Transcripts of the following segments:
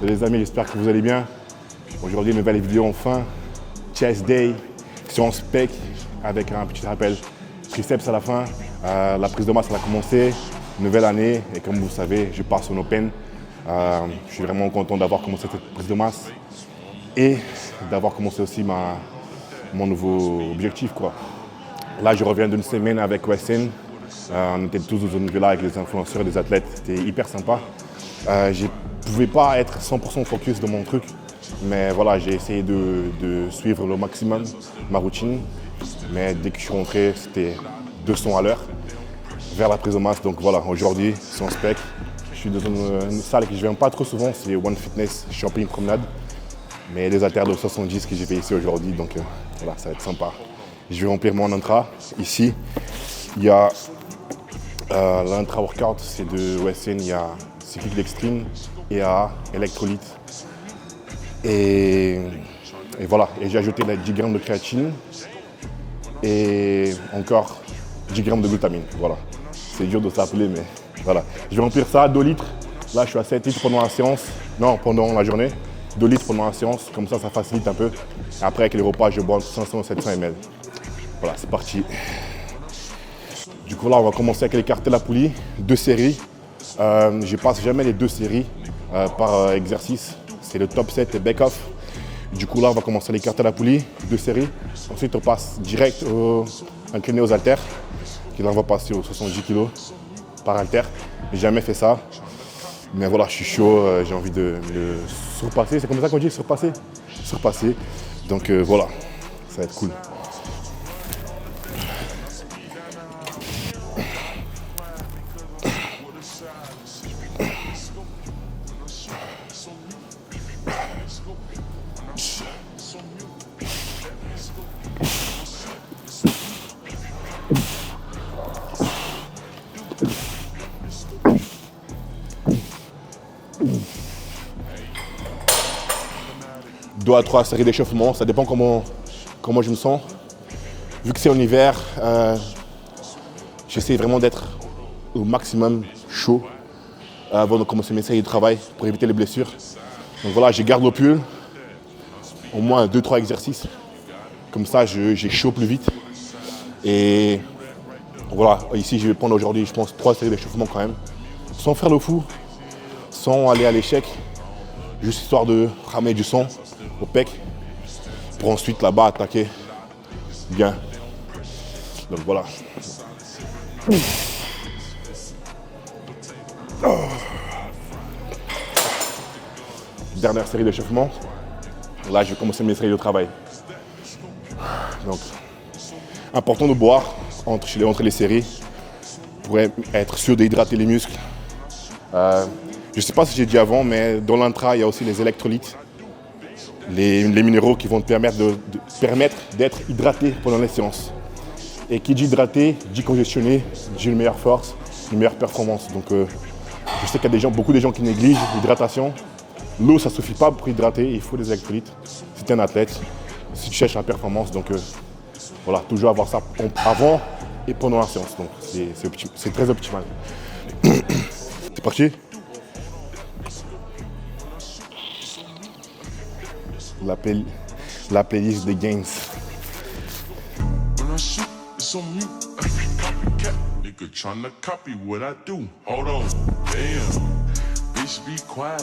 Les amis, j'espère que vous allez bien. Aujourd'hui, une nouvelle vidéo enfin. Chest Day sur spec avec un petit rappel triceps à la fin. La prise de masse elle a commencé, nouvelle année et comme vous savez, je pars sur un Open. Je suis vraiment content d'avoir commencé cette prise de masse et d'avoir commencé aussi mon nouveau objectif, quoi. Là, je reviens d'une semaine avec Westin. On était tous dans une villa avec les influenceurs et les athlètes. C'était hyper sympa. Je ne pouvais pas être 100% focus dans mon truc. Mais voilà, j'ai essayé de suivre le maximum ma routine. Mais dès que je suis rentré, c'était 200 à l'heure vers la prise de masse. Donc voilà, aujourd'hui, sans spec. Je suis dans une salle que je ne viens pas trop souvent, c'est One Fitness Shopping Promenade. Mais il y a des haltères de 70 que j'ai fait ici aujourd'hui. Donc voilà, ça va être sympa. Je vais remplir mon intra. Ici, il y a l'intra-workout, c'est de Westin, il y a cyclique d'extreme, EAA, électrolyte. Et voilà, et j'ai ajouté les 10 grammes de créatine et encore 10 grammes de glutamine. Voilà, c'est dur de s'appeler, mais voilà. Je vais remplir ça à 2 litres. Là, je suis à 7 litres pendant la séance, non, pendant la journée. 2 litres pendant la séance, comme ça facilite un peu. Après, avec les repas, je bois entre 500 et 700 ml. Voilà, c'est parti. Du coup, là, on va commencer avec l'écarté la poulie, 2 séries. Je passe jamais les 2 séries par exercice. C'est le top set et back-off. Du coup, là, on va commencer à l'écarter la poulie, 2 séries. Ensuite, on passe direct incliné aux haltères. Là, on va passer aux 70 kg par haltère. J'ai jamais fait ça. Mais voilà, je suis chaud, j'ai envie de me surpasser. C'est comme ça qu'on dit, surpasser. Surpasser. Donc voilà, ça va être cool. Deux à 3 séries d'échauffement, ça dépend comment je me sens. Vu que c'est en hiver, j'essaie vraiment d'être au maximum chaud avant de commencer mes séries de travail pour éviter les blessures. Donc voilà, je garde le pull, au moins 2-3 exercices. Comme ça, j'ai chaud plus vite. Et voilà, ici je vais prendre aujourd'hui, je pense, 3 séries d'échauffement quand même. Sans faire le fou, sans aller à l'échec, juste histoire de ramener du sang au pec pour ensuite là-bas attaquer bien. Donc voilà. Oh. Dernière série d'échauffement. Là, je vais commencer mes séries de travail. Donc, important de boire entre les séries pour être sûr d'hydrater les muscles. Je ne sais pas si j'ai dit avant, mais dans l'intra, il y a aussi les électrolytes. Les minéraux qui vont te permettre d'être hydraté pendant les séances. Et qui dit hydraté, dit congestionné, dit une meilleure force, une meilleure performance. Donc je sais qu'il y a beaucoup de gens qui négligent l'hydratation. L'eau, ça ne suffit pas pour hydrater, il faut des électrolytes. Si tu es un athlète, si tu cherches la performance, donc voilà, toujours avoir ça avant et pendant la séance. Donc c'est très optimal. C'est parti. La playlist des gains. When I shoot, it's on mute. Copycat, nigga tryna copy what I do. Hold on, damn, bitch be quiet.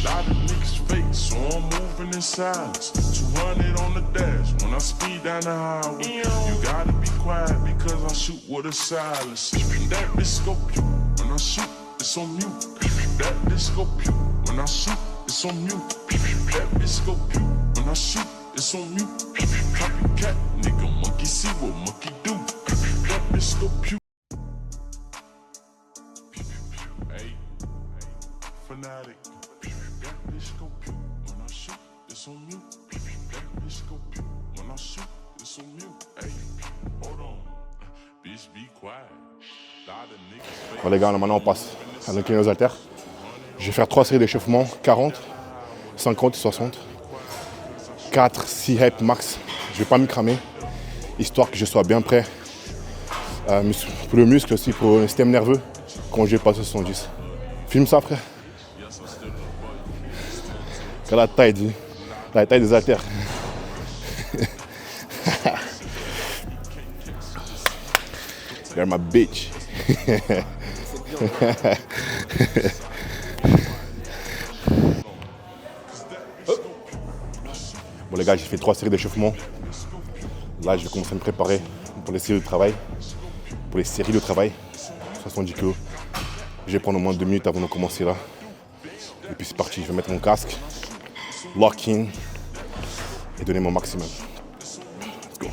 Lot of niggas fake, so I'm moving in silence. 200 on the dash when I speed down the highway. You gotta be quiet because I shoot with a silence. That bitch scope you when I shoot, it's on mute. That bitch scope you when I shoot, it's on mute. That bitch scope you when I shoot, it's on mute. Copycat, nigga, monkey see what monkey do. That bitch scope you. Hey, fanatic. That bitch scope you when I shoot, it's on mute. That bitch scope you when I shoot, it's on mute. Hey, hold on, bitch be quiet. Bon les gars, maintenant on passe à l'incliné aux haltères. Je vais faire 3 séries d'échauffement, 40, 50 et 60. 4, 6 reps max. Je ne vais pas me cramer, histoire que je sois bien prêt. Pour le muscle aussi, pour le système nerveux, quand je vais passer 70. Filme ça, frère. Regarde la taille des haltères. You're my bitch. Bon les gars, j'ai fait 3 séries d'échauffement. Là, je vais commencer à me préparer pour les séries de travail. Pour les séries de travail, 70 kg. Je vais prendre au moins 2 minutes avant de commencer là. Et puis c'est parti, je vais mettre mon casque, lock in et donner mon maximum. Let's go.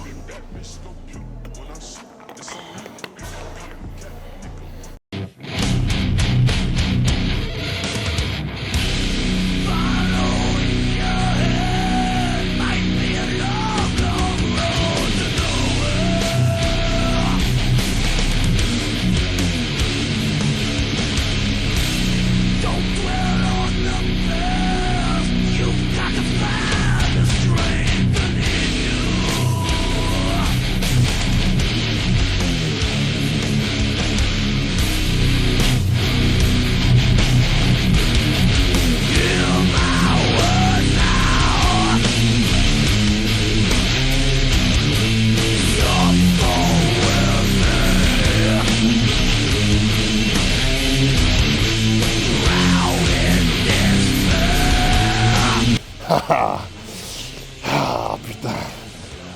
Ah putain.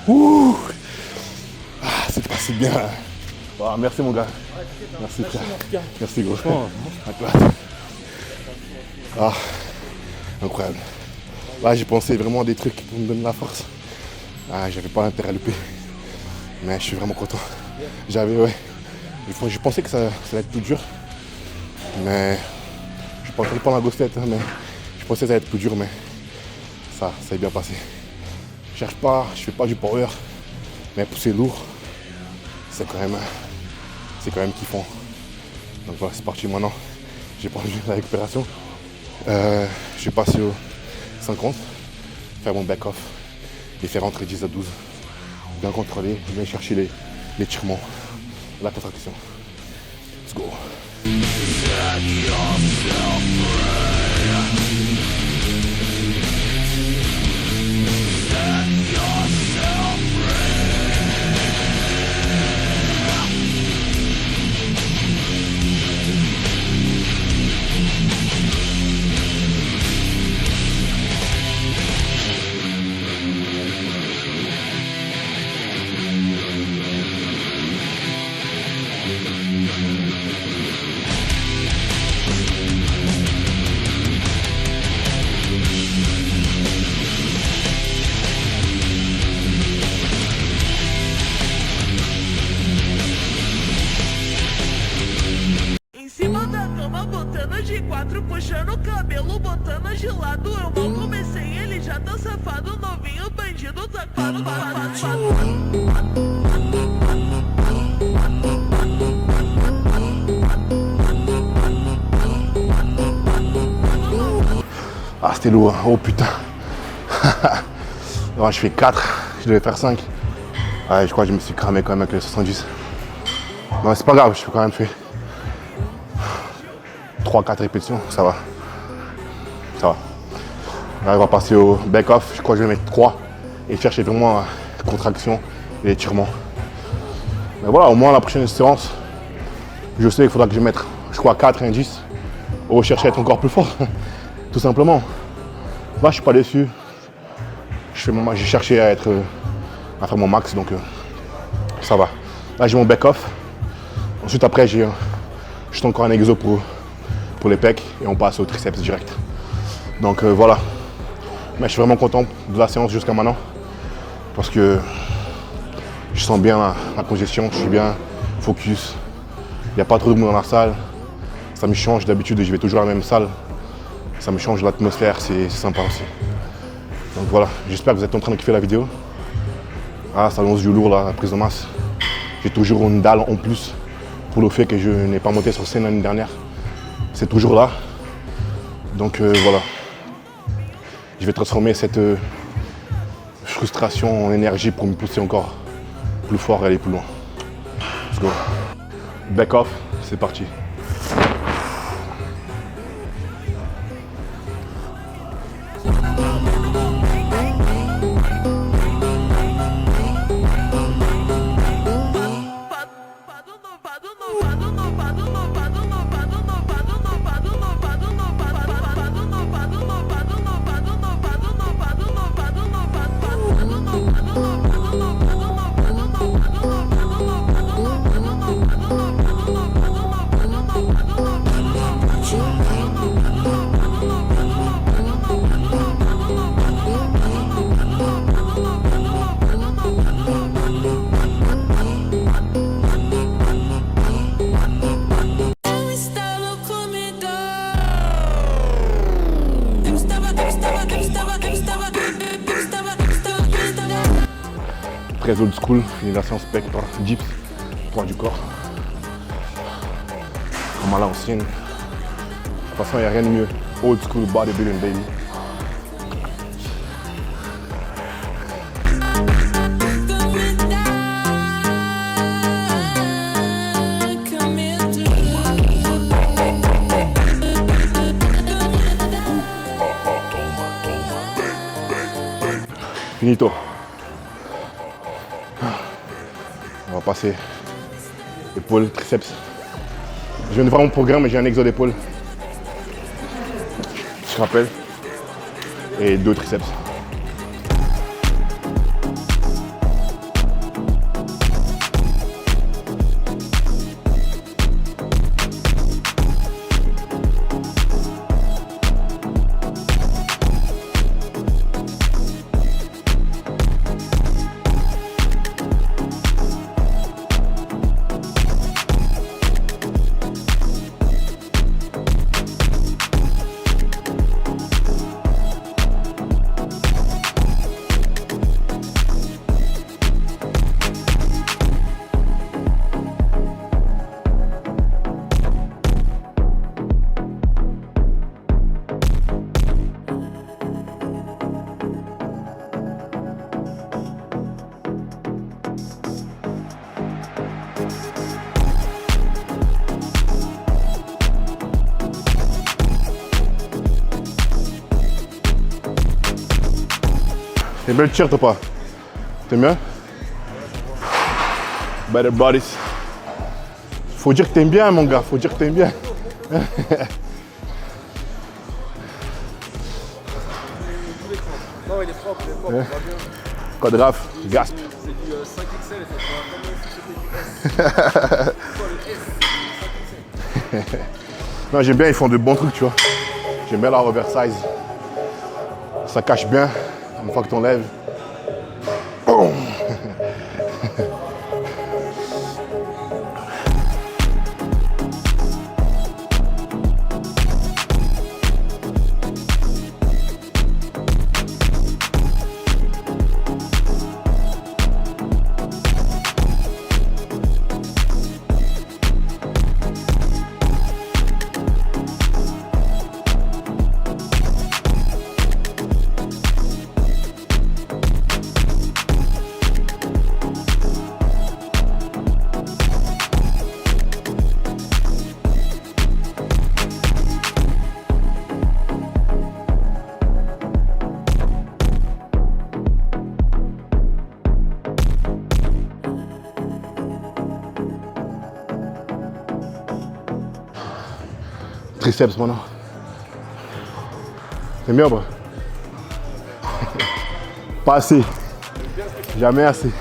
Ouh. Ah, c'est passé bien. Ah, merci mon gars. Merci frère. Merci gros. Ah, incroyable. Là j'ai pensé vraiment à des trucs pour me donner la force. Ah, j'avais pas intérêt à louper. Mais je suis vraiment content. Je pensais que ça allait être plus dur. Mais je pensais pas ma gossette, mais je pensais que ça allait être plus dur, mais ça est bien passé. Je cherche pas, je fais pas du power, mais pousser lourd, c'est quand même kiffant. Donc voilà, c'est parti maintenant. J'ai pas envie de la récupération. Je vais passer au 50, faire mon back-off et faire rentrer 10 à 12. Bien contrôler, bien chercher les tirements, la contraction. Let's go. De 4 puxando o cabelo, botando de lado. Eu mal comecei, ele já tá safado. Novinho bandido, safado. Ah c'était lourd, oh putain. Alors, je fais 4, je devais faire 5. Ouais, je crois que je me suis cramé quand même avec les 70. Non c'est pas grave, je peux quand même faire 3-4 répétitions, ça va. Ça va. Là, on va passer au back-off. Je crois que je vais mettre 3 et chercher vraiment la contraction et l'étirement. Mais voilà, au moins la prochaine séance, je sais qu'il faudra que je mette, je crois, 4 et un 10 pour chercher à être encore plus fort. Tout simplement. Là, je suis pas déçu. J'ai cherché à faire mon max, donc ça va. Là, j'ai mon back-off. Ensuite, après, j'ai encore un exo pour les pecs et on passe au triceps direct. Donc voilà. Mais je suis vraiment content de la séance jusqu'à maintenant parce que je sens bien la congestion, je suis bien focus. Il n'y a pas trop de monde dans la salle. Ça me change d'habitude, je vais toujours à la même salle. Ça me change l'atmosphère, c'est sympa aussi. Donc voilà, j'espère que vous êtes en train de kiffer la vidéo. Ah, ça lance du lourd là, la prise de masse. J'ai toujours une dalle en plus pour le fait que je n'ai pas monté sur scène l'année dernière. C'est toujours là. Donc voilà. Je vais transformer cette frustration en énergie pour me pousser encore plus fort et aller plus loin. Let's go. Back off, c'est parti. Très old school, génération spectre, dips, poids du corps. Comme à l'ancienne. De toute façon, il n'y a rien de mieux. Old school bodybuilding, baby. Finito. On va passer épaules, triceps. Je viens de voir mon programme et j'ai un exo d'épaule. Je rappelle. Et 2 triceps. T'es belle t-shirt ou pas? T'aimes bien? Better bodies. Faut dire que t'aimes bien mon gars, faut dire que t'aimes bien. Non, il est propre, il va bien. Code RAF, gasp. C'est du 5XL et ça fera comme si c'était du S. Non, j'aime bien, ils font de bons trucs, tu vois. J'aime bien la oversize. Ça cache bien une fois que t'enlèves. Boum. Triceps maintenant. T'aimes bien, bro? Pas assez. Jamais assez.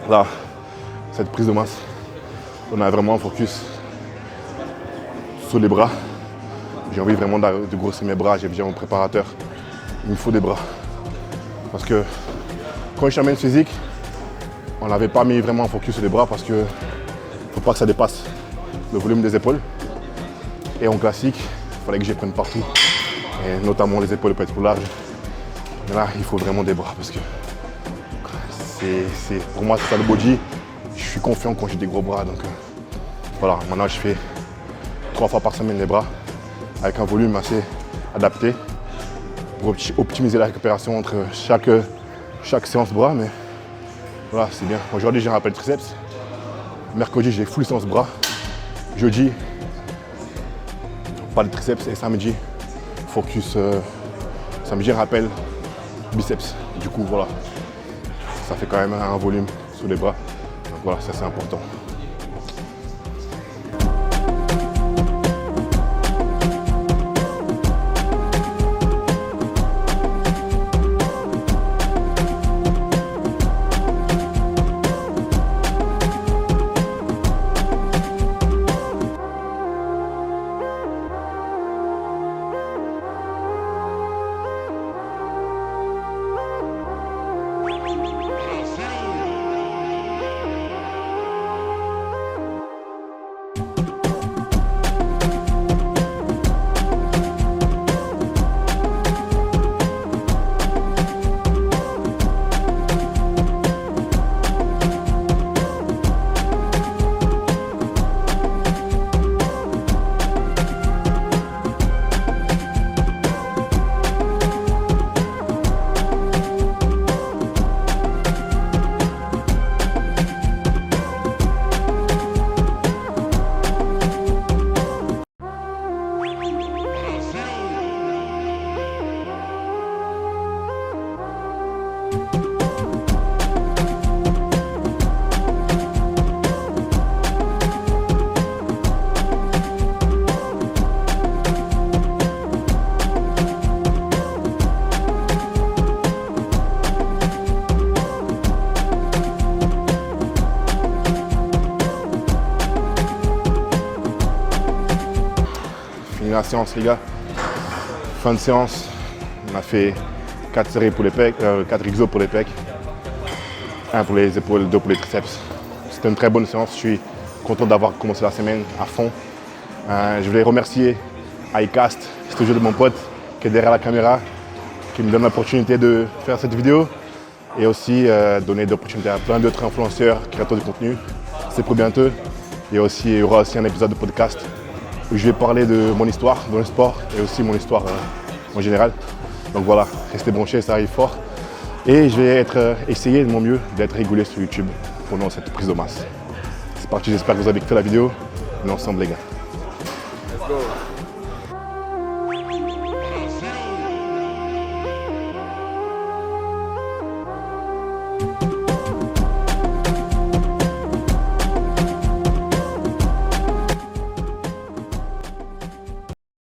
Là, cette prise de masse, on a vraiment un focus sur les bras. J'ai envie vraiment de grossir mes bras, j'ai déjà mon préparateur. Il me faut des bras. Parce que quand je suis en main physique, on n'avait pas mis vraiment un focus sur les bras parce qu'il ne faut pas que ça dépasse le volume des épaules. Et en classique, il fallait que je les prenne partout. Et notamment les épaules peuvent être plus larges. Mais là, il faut vraiment des bras parce que pour moi, c'est ça le body. Je suis confiant quand j'ai des gros bras. Donc voilà, maintenant je fais 3 fois par semaine les bras avec un volume assez adapté pour optimiser la récupération entre chaque séance bras. Mais voilà, c'est bien. Aujourd'hui, j'ai un rappel triceps. Mercredi, j'ai full séance bras. Jeudi, pas de triceps. Et samedi, focus. Samedi, rappel biceps. Du coup, voilà, ça fait quand même un volume sur les bras. Donc voilà, ça c'est important. La séance les gars, fin de séance, on a fait 4 séries pour les pecs, 4 exos pour les pecs, 1 pour les épaules, 2 pour les triceps. C'était une très bonne séance, je suis content d'avoir commencé la semaine à fond. Je voulais remercier iCast, c'est toujours de mon pote qui est derrière la caméra, qui me donne l'opportunité de faire cette vidéo et aussi donner d'opportunités à plein d'autres influenceurs, créateurs de contenu. C'est pour bientôt. Il y aura aussi un épisode de podcast où je vais parler de mon histoire dans le sport et aussi mon histoire en général. Donc voilà, restez branchés, ça arrive fort. Et je vais essayer de mon mieux d'être régulier sur YouTube pendant cette prise de masse. C'est parti, j'espère que vous avez kiffé la vidéo. On est ensemble les gars.